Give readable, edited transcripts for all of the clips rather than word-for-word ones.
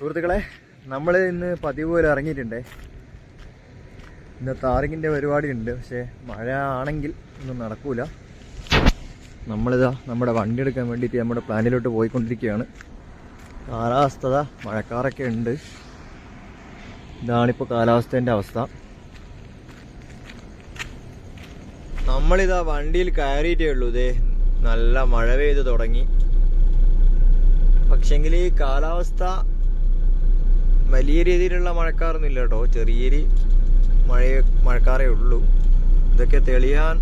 സുഹൃത്തുക്കളെ, നമ്മൾ ഇന്ന് പതിവ് പോലെ ഇറങ്ങിയിട്ടുണ്ട്. ഇന്ന് താറിങ്ങിൻ്റെ പരിപാടി ഉണ്ട്. പക്ഷേ മഴ ആണെങ്കിൽ ഒന്നും നടക്കൂല. നമ്മളിതാ നമ്മുടെ വണ്ടി എടുക്കാൻ വേണ്ടിയിട്ട് നമ്മുടെ പ്ലാനിലോട്ട് പോയിക്കൊണ്ടിരിക്കുകയാണ്. കാലാവസ്ഥ മഴക്കാറൊക്കെ ഉണ്ട്. ഇതാണിപ്പോൾ കാലാവസ്ഥേൻ്റെ അവസ്ഥ. നമ്മളിതാ വണ്ടിയിൽ കയറിയിട്ടേ ഉള്ളൂ. ഇതേ നല്ല മഴ പെയ്ത് തുടങ്ങി. പക്ഷെങ്കിൽ ഈ കാലാവസ്ഥ വലിയ രീതിയിലുള്ള മഴക്കാറൊന്നും ഇല്ല കേട്ടോ. ചെറിയൊരു മഴക്കാറേ ഉള്ളൂ. ഇതൊക്കെ തെളിയാൻ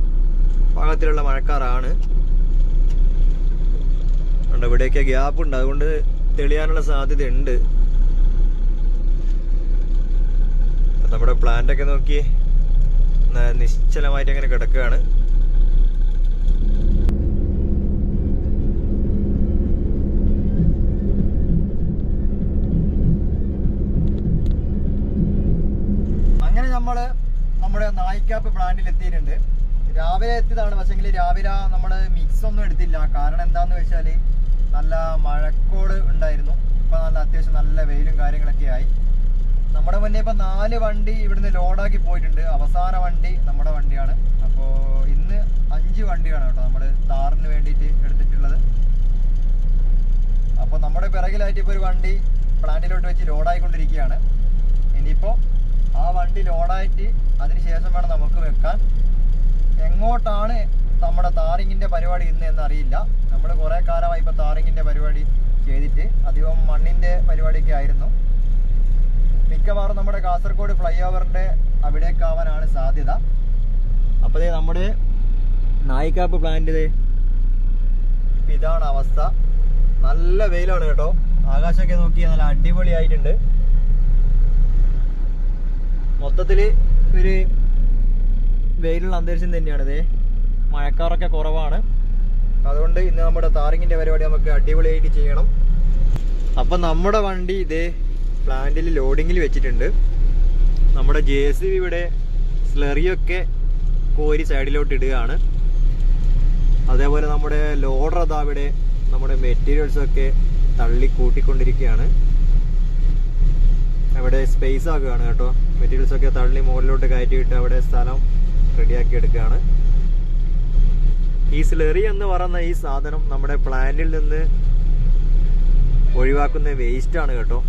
പാകത്തിലുള്ള മഴക്കാറാണ്. ഇവിടെയൊക്കെ ഗ്യാപ്പ് ഉണ്ട്, അതുകൊണ്ട് തെളിയാനുള്ള സാധ്യത ഉണ്ട്. നമ്മുടെ പ്ലാന്റൊക്കെ നോക്കി നിശ്ചലമായിട്ട് അങ്ങനെ കിടക്കുകയാണ്. അങ്ങനെ നമ്മുടെ നായിക്കാപ്പ് പ്ലാന്റിൽ എത്തിയിട്ടുണ്ട്. രാവിലെ എത്തിയതാണ്. പക്ഷെങ്കിൽ രാവിലെ നമ്മൾ മിക്സ് ഒന്നും എടുത്തില്ല. കാരണം എന്താന്ന് വെച്ചാൽ നല്ല മഴക്കോട് ഉണ്ടായിരുന്നു. ഇപ്പൊ അത്യാവശ്യം നല്ല വെയിലും കാര്യങ്ങളൊക്കെ ആയി. നമ്മുടെ മുന്നേ ഇപ്പൊ 4 വണ്ടി ഇവിടുന്ന് ലോഡാക്കി പോയിട്ടുണ്ട്. അവസാന വണ്ടി നമ്മുടെ വണ്ടിയാണ്. അപ്പോൾ ഇന്ന് 5 വണ്ടിയാണ് കേട്ടോ നമ്മൾ താറിന് വേണ്ടിയിട്ട് എടുത്തിട്ടുള്ളത്. അപ്പോൾ നമ്മുടെ പിറകിലായിട്ട് ഇപ്പോൾ ഒരു വണ്ടി പ്ലാന്റിലോട്ട് വെച്ച് ലോഡായിക്കൊണ്ടിരിക്കുകയാണ്. ഇനിയിപ്പോൾ ആ വണ്ടി ലോഡായിട്ട് അതിനുശേഷം വേണം നമുക്ക് വെക്കാൻ. എങ്ങോട്ടാണ് നമ്മുടെ താറിങ്ങിൻ്റെ പരിപാടി ഇന്ന് എന്നറിയില്ല. നമ്മൾ കുറേ കാലമായി ഇപ്പോൾ താറിങ്ങിൻ്റെ പരിപാടി ചെയ്തിട്ട്. അധികം മണ്ണിൻ്റെ പരിപാടിയൊക്കെ ആയിരുന്നു. മിക്കവാറും നമ്മുടെ കാസർഗോഡ് ഫ്ലൈ ഓവറിൻ്റെ അവിടേക്കാവാനാണ് സാധ്യത. അപ്പോൾ നമ്മുടെ നായിക്കാപ്പ് പ്ലാന്റ് ഇതാണ് അവസ്ഥ. നല്ല വെയിലാണ് കേട്ടോ. ആകാശമൊക്കെ നോക്കി നല്ല അടിപൊളിയായിട്ടുണ്ട്. മൊത്തത്തിൽ ഒരു വെയിലുള്ള അന്തരീക്ഷം തന്നെയാണിത്. മഴക്കാറൊക്കെ കുറവാണ്. അതുകൊണ്ട് ഇന്ന് നമ്മുടെ താറിങ്ങിൻ്റെ പരിപാടി നമുക്ക് അടിപൊളിയായിട്ട് ചെയ്യണം. അപ്പം നമ്മുടെ വണ്ടി ഇതേ പ്ലാന്റിൽ ലോഡിങ്ങിൽ വെച്ചിട്ടുണ്ട്. നമ്മുടെ JCB ഇവിടെ സ്ലറിയൊക്കെ കോരി സൈഡിലോട്ട് ഇടുകയാണ്. അതേപോലെ നമ്മുടെ ലോഡർ അതാ ഇവിടെ നമ്മുടെ മെറ്റീരിയൽസൊക്കെ തള്ളി കൂട്ടിക്കൊണ്ടിരിക്കുകയാണ്. അവിടെ സ്പേസ് ആക്കുകയാണ് കേട്ടോ. മെറ്റീരിയൽസൊക്കെ തള്ളി മുകളിലോട്ട് കയറ്റിയിട്ട് അവിടെ സ്ഥലം റെഡിയാക്കി എടുക്കുകയാണ്. ഈ സ്ലറി എന്ന് പറയുന്ന ഈ സാധനം നമ്മുടെ പ്ലാന്റിൽ നിന്ന് ഒഴിവാക്കുന്ന വേസ്റ്റാണ് കേട്ടോ.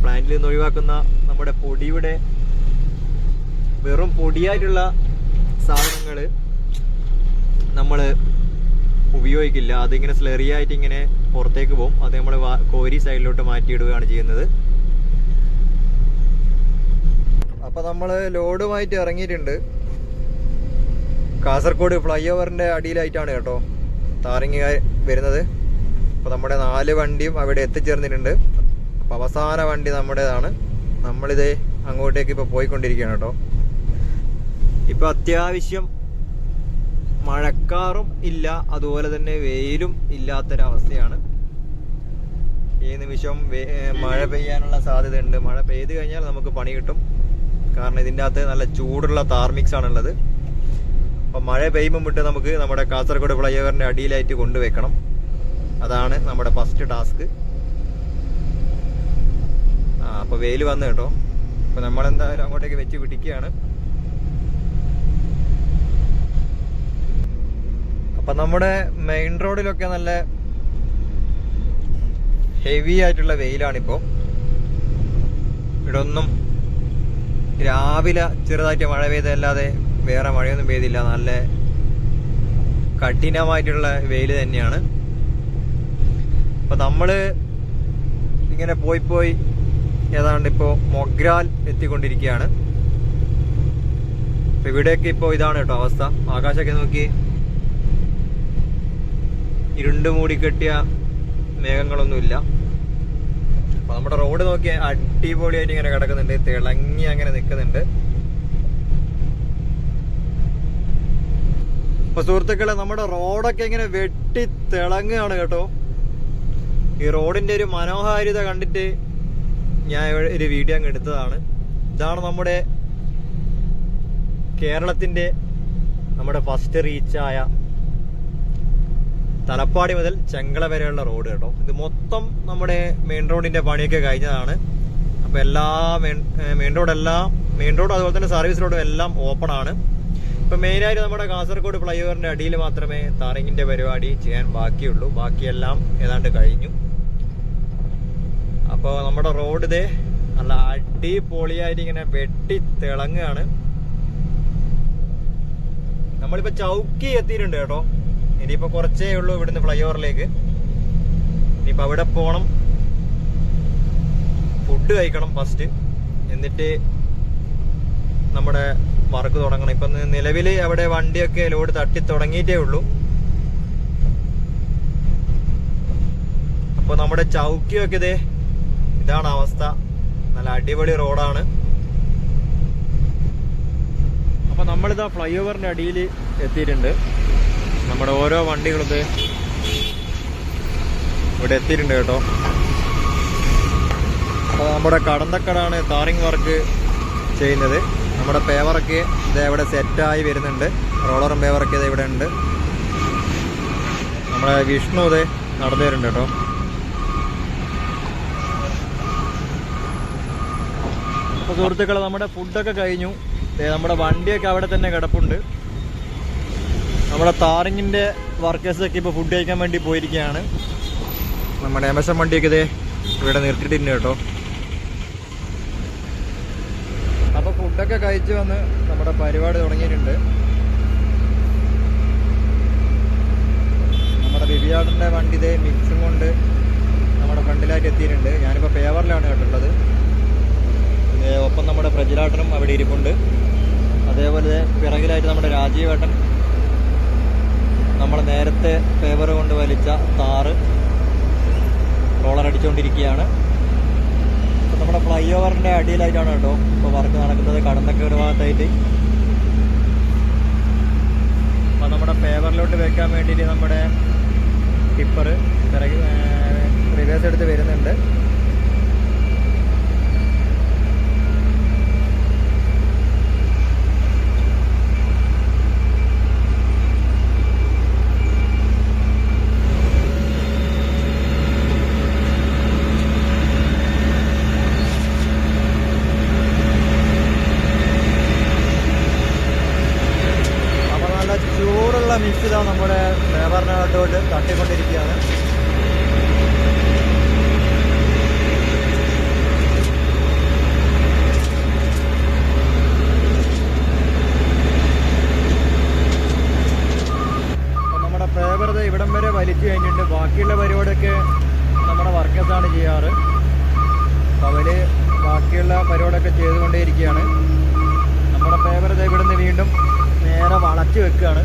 പ്ലാന്റിൽ നിന്ന് ഒഴിവാക്കുന്ന നമ്മുടെ പൊടിയുടെ വെറും പൊടിയായിട്ടുള്ള സാധനങ്ങൾ നമ്മൾ ഉപയോഗിക്കില്ല. അതിങ്ങനെ സ്ലറിയായിട്ട് ഇങ്ങനെ പുറത്തേക്ക് പോകും. അത് നമ്മൾ കോരി സൈഡിലോട്ട് മാറ്റിയിടുകയാണ് ചെയ്യുന്നത്. അപ്പോൾ നമ്മൾ ലോഡുമായിട്ട് ഇറങ്ങിയിട്ടുണ്ട്. കാസർഗോഡ് ഫ്ലൈ ഓവറിൻ്റെ അടിയിലായിട്ടാണ് കേട്ടോ താറിങ് വരുന്നത്. അപ്പോൾ നമ്മുടെ 4 വണ്ടിയും അവിടെ എത്തിച്ചേർന്നിട്ടുണ്ട്. അപ്പോൾ അവസാന വണ്ടി നമ്മുടേതാണ്. നമ്മളിത് അങ്ങോട്ടേക്ക് ഇപ്പോൾ പോയിക്കൊണ്ടിരിക്കുകയാണ് കേട്ടോ. ഇപ്പോൾ അത്യാവശ്യം മഴക്കാറും ഇല്ല, അതുപോലെ തന്നെ വെയിലും ഇല്ലാത്തൊരവസ്ഥയാണ്. ഈ നിമിഷം മഴ പെയ്യാനുള്ള സാധ്യത ഉണ്ട്. മഴ പെയ്ത് കഴിഞ്ഞാൽ നമുക്ക് പണി കിട്ടും. കാരണം ഇതിൻ്റെ അകത്ത് നല്ല ചൂടുള്ള താർ മിക്സ് ആണുള്ളത്. അപ്പം മഴ പെയ്യുമ്പം വിട്ട് നമുക്ക് നമ്മുടെ കാസർഗോഡ് ഫ്ലൈ ഓവറിൻ്റെ അടിയിലായിട്ട് കൊണ്ടുവയ്ക്കണം. അതാണ് നമ്മുടെ ഫസ്റ്റ് ടാസ്ക്. അപ്പോൾ വെയിൽ വന്നു കേട്ടോ. അപ്പോൾ നമ്മളെന്തായാലും അങ്ങോട്ടേക്ക് വെച്ച് പിടിക്കുകയാണ്. അപ്പം നമ്മുടെ മെയിൻ റോഡിലൊക്കെ നല്ല ഹെവി ആയിട്ടുള്ള വെയിലാണിപ്പോൾ. ഇവിടെ ഒന്നും രാവിലെ ചെറുതായിട്ട് മഴ പെയ്തല്ലാതെ വേറെ മഴയൊന്നും പെയ്തില്ല. നല്ല കഠിനമായിട്ടുള്ള വെയിൽ തന്നെയാണ്. അപ്പം നമ്മൾ ഇങ്ങനെ പോയി ഏതാണ്ട് ഇപ്പോൾ മൊഗ്രാൽ എത്തിക്കൊണ്ടിരിക്കുകയാണ്. അപ്പം ഇവിടെയൊക്കെ ഇപ്പോൾ ഇതാണ് കേട്ടോ അവസ്ഥ. ആകാശമൊക്കെ നോക്കി ഇരുണ്ട് മൂടിക്കെട്ടിയ മേഘങ്ങളൊന്നുമില്ല. അപ്പോൾ നമ്മുടെ റോഡ് നോക്കി അടിപൊളിയായിട്ട് ഇങ്ങനെ കിടക്കുന്നുണ്ട്. തിളങ്ങി അങ്ങനെ നിൽക്കുന്നുണ്ട്. അപ്പൊ സുഹൃത്തുക്കളെ, നമ്മുടെ റോഡൊക്കെ ഇങ്ങനെ വെട്ടി തിളങ്ങുകയാണ് കേട്ടോ. ഈ റോഡിന്റെ ഒരു മനോഹാരിത കണ്ടിട്ട് ഞാൻ ഒരു വീഡിയോ അങ്ങ് എടുത്തതാണ്. ഇതാണ് നമ്മുടെ കേരളത്തിന്റെ നമ്മുടെ ഫസ്റ്റ് റീച്ചായ തലപ്പാടി മുതൽ ചെങ്കള വരെയുള്ള റോഡ് കേട്ടോ. ഇത് മൊത്തം നമ്മുടെ മെയിൻ റോഡിന്റെ പണിയൊക്കെ കഴിഞ്ഞതാണ്. അപ്പോൾ എല്ലാ മെയിൻ റോഡ് അതുപോലെ തന്നെ സർവീസ് റോഡും എല്ലാം ഓപ്പൺ ആണ്. ഇപ്പം മെയിനായിട്ട് നമ്മുടെ കാസർഗോഡ് ഫ്ലൈ ഓവറിന്റെ അടിയിൽ മാത്രമേ ടാറിങ്ങിന്റെ പരിപാടി ചെയ്യാൻ ബാക്കിയുള്ളൂ. ബാക്കിയെല്ലാം ഏതാണ്ട് കഴിഞ്ഞു. അപ്പോൾ നമ്മുടെ റോഡ് ഇതേ നല്ല അടിപൊളിയായിട്ട് ഇങ്ങനെ വെട്ടി തിളങ്ങുകയാണ്. നമ്മളിപ്പോ ചൗക്കി എത്തിയിട്ടുണ്ട് കേട്ടോ. ഇനിയിപ്പോ കുറച്ചേ ഉള്ളൂ ഇവിടുന്ന് ഫ്ലൈ ഓവറിലേക്ക്. ഇനിയിപ്പോ അവിടെ പോകണം, ഫുഡ് കഴിക്കണം ഫസ്റ്റ്, എന്നിട്ട് നമ്മുടെ വർക്ക് തുടങ്ങണം. ഇപ്പൊ നിലവിൽ അവിടെ വണ്ടിയൊക്കെ ലോഡ് തട്ടി തുടങ്ങിയിട്ടേ ഉള്ളൂ. അപ്പൊ നമ്മുടെ ചൗക്കിയൊക്കെ ഇതാണ് അവസ്ഥ. നല്ല അടിപൊളി റോഡാണ്. അപ്പൊ നമ്മളിതാ ഫ്ലൈ ഓവറിന്റെ അടിയിൽ എത്തിയിട്ടുണ്ട്. നമ്മുടെ ഓരോ വണ്ടികളും ഇവിടെ എത്തിയിട്ടുണ്ട് കേട്ടോ. അപ്പോൾ നമ്മുടെ കടന്തക്കടാണ് ടാറിങ് വർക്ക് ചെയ്യുന്നത്. നമ്മുടെ പേവറൊക്കെ ഇവിടെ സെറ്റായി വരുന്നുണ്ട്. റോളറും പേവറൊക്കെ ഇവിടെ ഉണ്ട്. നമ്മുടെ വിഷ്ണു നടന്നു വരുന്നുണ്ട് കേട്ടോ. അപ്പോൾ സുഹൃത്തുക്കളെ, നമ്മുടെ ഫുഡൊക്കെ കഴിഞ്ഞു. നമ്മുടെ വണ്ടിയൊക്കെ അവിടെ തന്നെ കിടപ്പുണ്ട്. നമ്മുടെ ടാറിങ്ങിൻ്റെ വർക്കേഴ്സൊക്കെ ഇപ്പോൾ ഫുഡ് കഴിക്കാൻ വേണ്ടി പോയിരിക്കുകയാണ്. നമ്മുടെ എമസൺ വണ്ടിയൊക്കെ ഇവിടെ നിർത്തിയിട്ടുണ്ട് കേട്ടോ. അപ്പോൾ ഫുഡൊക്കെ കഴിച്ച് വന്ന് നമ്മുടെ പരിപാടി തുടങ്ങിയിട്ടുണ്ട്. നമ്മുടെ ബിബിയാടിൻ്റെ വണ്ടി മിക്സും കൊണ്ട് നമ്മുടെ ഫ്രണ്ടിലായിട്ട് എത്തിയിട്ടുണ്ട്. ഞാനിപ്പോൾ പേവറിലാണ് കേട്ടുള്ളത്. ഒപ്പം നമ്മുടെ പ്രജിലാട്ടനും അവിടെ ഇരിപ്പുണ്ട്. അതേപോലെ പിറകിലായിട്ട് നമ്മുടെ രാജീവേട്ടൻ നമ്മൾ നേരത്തെ പേവർ കൊണ്ട് വലിച്ച താറ് റോളർ അടിച്ചുകൊണ്ടിരിക്കുകയാണ്. അപ്പോൾ നമ്മുടെ ഫ്ലൈ ഓവറിൻ്റെ അടിയിലായിട്ടാണ് കേട്ടോ ഇപ്പോൾ വർക്ക് നടക്കുന്നത്, കടന്നക്കേട് ഭാഗത്തായിട്ട്. അപ്പോൾ നമ്മുടെ പേവറിലോട്ട് വെക്കാൻ വേണ്ടിയിട്ട് നമ്മുടെ ടിപ്പർ റിവേഴ്സ് എടുത്ത് വരുന്നുണ്ട്. ചൂടുള്ള മിക്സ് ഇതാ നമ്മുടെ പേവറിനകത്തോട്ട് തട്ടിക്കൊണ്ടിരിക്കുകയാണ്. അപ്പം നമ്മുടെ പേവർ ഇവിടം വരെ വലിച്ചു കഴിഞ്ഞിട്ടുണ്ട്. ബാക്കിയുള്ള പരിപാടിയൊക്കെ നമ്മുടെ വർക്കേഴ്സാണ് ചെയ്യാറ്. അപ്പോൾ അവർ ബാക്കിയുള്ള പരിപാടിയൊക്കെ ചെയ്തുകൊണ്ടേയിരിക്കുകയാണ്. നമ്മുടെ പേവർ ഇവിടുന്ന് വീണ്ടും നേരെ വളച്ച് വെക്കുകയാണ്.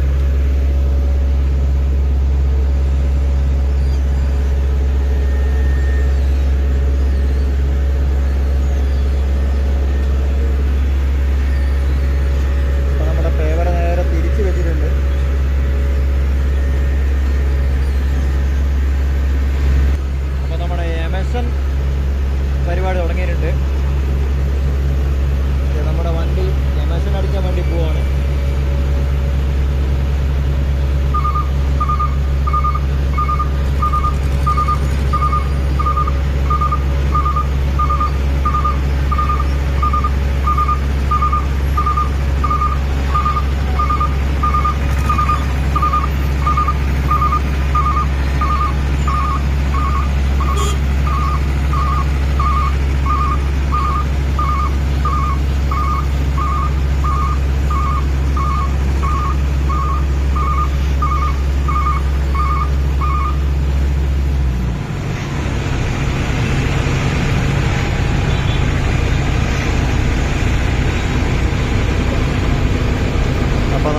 അപ്പൊ നമ്മുടെ പേവർ നേരെ തിരിച്ചു വെച്ചിട്ടുണ്ട്. അപ്പൊ നമ്മുടെ എമസൺ പരിപാടി തുടങ്ങിയിട്ടുണ്ട്. നമ്മുടെ വണ്ടി എമസൺ അടിക്കാൻ വേണ്ടി പോവാണ്.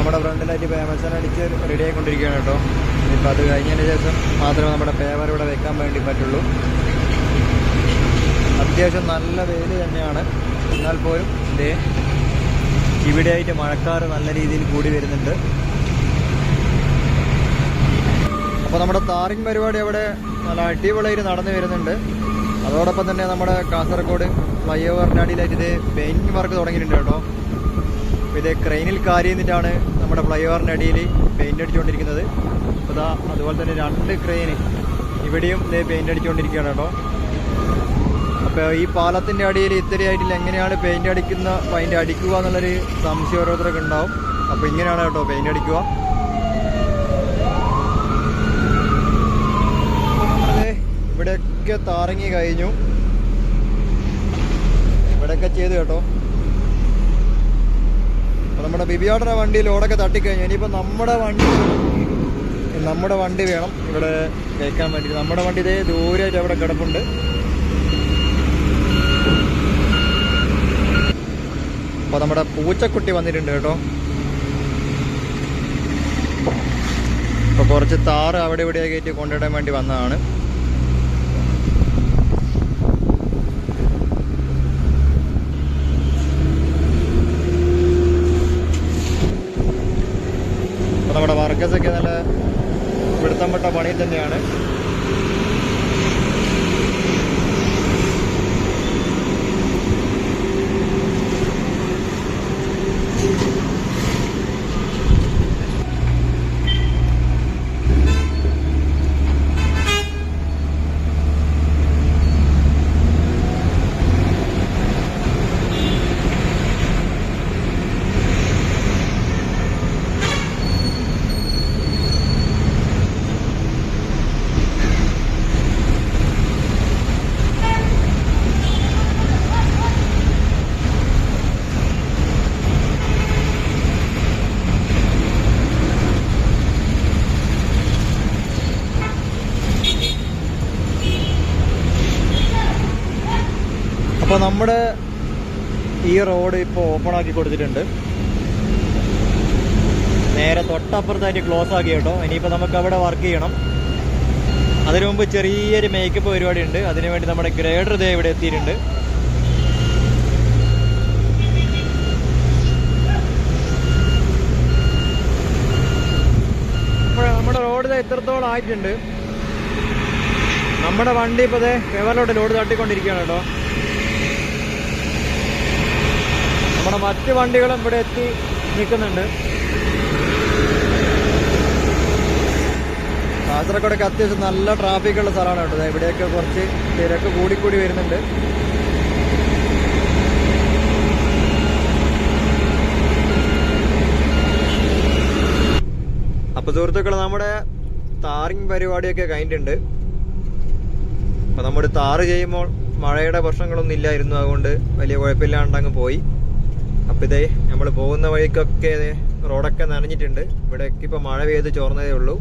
നമ്മുടെ ഫ്രണ്ടിലായിട്ട് എമസൺ അടിച്ച് റെഡി ആയിക്കൊണ്ടിരിക്കുകയാണ് കേട്ടോ. ഇപ്പം അത് കഴിഞ്ഞതിന് ശേഷം മാത്രമേ നമ്മുടെ പേവർ ഇവിടെ വെക്കാൻ വേണ്ടി പറ്റുള്ളൂ. അത്യാവശ്യം നല്ല വെയിൽ തന്നെയാണ്. എന്നാൽ പോലും ഇവിടെയായിട്ട് മഴക്കാറ് നല്ല രീതിയിൽ കൂടി വരുന്നുണ്ട്. അപ്പോൾ നമ്മുടെ ടാറിങ് പരിപാടി അവിടെ നല്ല അടിപൊളിയായിട്ട് നടന്നു വരുന്നുണ്ട്. അതോടൊപ്പം തന്നെ നമ്മുടെ കാസർഗോഡ് ഫ്ലൈ ഓവറിൻ്റെ അടിയിലായിട്ട് പെയിൻറ്റിങ് വർക്ക് തുടങ്ങിയിട്ടുണ്ട് കേട്ടോ. ഇത് ക്രെയിനിൽ കാരി എന്നിട്ടാണ് നമ്മുടെ ഫ്ലൈ ഓവറിൻ്റെ അടിയിൽ പെയിൻ്റ് അടിച്ചുകൊണ്ടിരിക്കുന്നത്. അപ്പോൾ അതുപോലെ തന്നെ 2 ക്രെയിന് ഇവിടെയും ഇതേ പെയിൻ്റ് അടിച്ചുകൊണ്ടിരിക്കുകയാണ് കേട്ടോ. അപ്പോൾ ഈ പാലത്തിൻ്റെ അടിയിൽ ഇത്രയായിട്ടില്ല, എങ്ങനെയാണ് പെയിൻ്റ് അടിക്കുക എന്നുള്ളൊരു സംശയം ഓരോരുത്തരൊക്കെ ഉണ്ടാവും. അപ്പോൾ ഇങ്ങനെയാണ് കേട്ടോ പെയിൻ്റ് അടിക്കുക. ഇവിടെയൊക്കെ താറങ്ങി കഴിഞ്ഞു, ഇവിടെയൊക്കെ ചെയ്തു കേട്ടോ. അപ്പോൾ നമ്മുടെ ബിബിയാടയുടെ വണ്ടി ലോഡൊക്കെ തട്ടിക്കഴിഞ്ഞു. ഇനിയിപ്പോൾ നമ്മുടെ വണ്ടി വേണം ഇവിടെ കയറ്റാൻ വേണ്ടി. നമ്മുടെ വണ്ടി ഇതേ ദൂരമായിട്ട് അവിടെ കിടപ്പുണ്ട്. അപ്പോൾ നമ്മുടെ പൂച്ചക്കുട്ടി വന്നിട്ടുണ്ട് കേട്ടോ. അപ്പോൾ കുറച്ച് താറ് അവിടെ ഇവിടെ കയറ്റി കൊണ്ടുവിടാൻ വേണ്ടി വന്നതാണ്. അപ്പോൾ നമ്മുടെ വർക്കേഴ്സൊക്കെ നല്ല പിടുത്തംപെട്ട പണി തന്നെയാണ്. അപ്പോൾ നമ്മുടെ ഈ റോഡ് ഇപ്പോൾ ഓപ്പൺ ആക്കി കൊടുത്തിട്ടുണ്ട്. നേരെ തൊട്ടപ്പുറത്തായിട്ട് ക്ലോസ് ആക്കി കേട്ടോ. ഇനിയിപ്പോൾ നമുക്ക് അവിടെ വർക്ക് ചെയ്യണം. അതിനു മുമ്പ് ചെറിയൊരു മേക്കപ്പ് പരിപാടി ഉണ്ട്. അതിനുവേണ്ടി നമ്മുടെ ഗ്രേഡർ ദേ ഇവിടെ എത്തിയിട്ടുണ്ട്. അപ്പോൾ നമ്മുടെ റോഡ് ഇത്രത്തോളം ആയിട്ടുണ്ട്. നമ്മുടെ വണ്ടി ഇപ്പോൾ ഫേവറിലോട്ട് ലോഡ് തട്ടിക്കൊണ്ടിരിക്കുകയാണ് കേട്ടോ. നമ്മുടെ മറ്റ് വണ്ടികളും ഇവിടെ എത്തി നിൽക്കുന്നുണ്ട്. കാസർഗോഡൊക്കെ അത്യാവശ്യം നല്ല ട്രാഫിക്കുള്ള സ്ഥലമാണ് കേട്ടോ. ഇവിടെയൊക്കെ കുറച്ച് തിരക്ക് കൂടിക്കൂടി വരുന്നുണ്ട്. അപ്പോൾ സുഹൃത്തുക്കൾ, നമ്മുടെ താറിങ് പരിപാടിയൊക്കെ കഴിഞ്ഞിട്ടുണ്ട്. അപ്പോൾ നമ്മൾ താറ് ചെയ്യുമ്പോൾ മഴയുടെ പ്രശ്നങ്ങളൊന്നും ഇല്ലായിരുന്നു, അതുകൊണ്ട് വലിയ കുഴപ്പമില്ലാണ്ടങ്ങ് പോയി. അപ്പോൾ നമ്മൾ പോകുന്ന വഴിക്കൊക്കെ റോഡൊക്കെ നനഞ്ഞിട്ടുണ്ട്. ഇവിടേക്ക് ഇപ്പോൾ മഴ പെയ്ത് ചോർന്നതേ ഉള്ളൂ.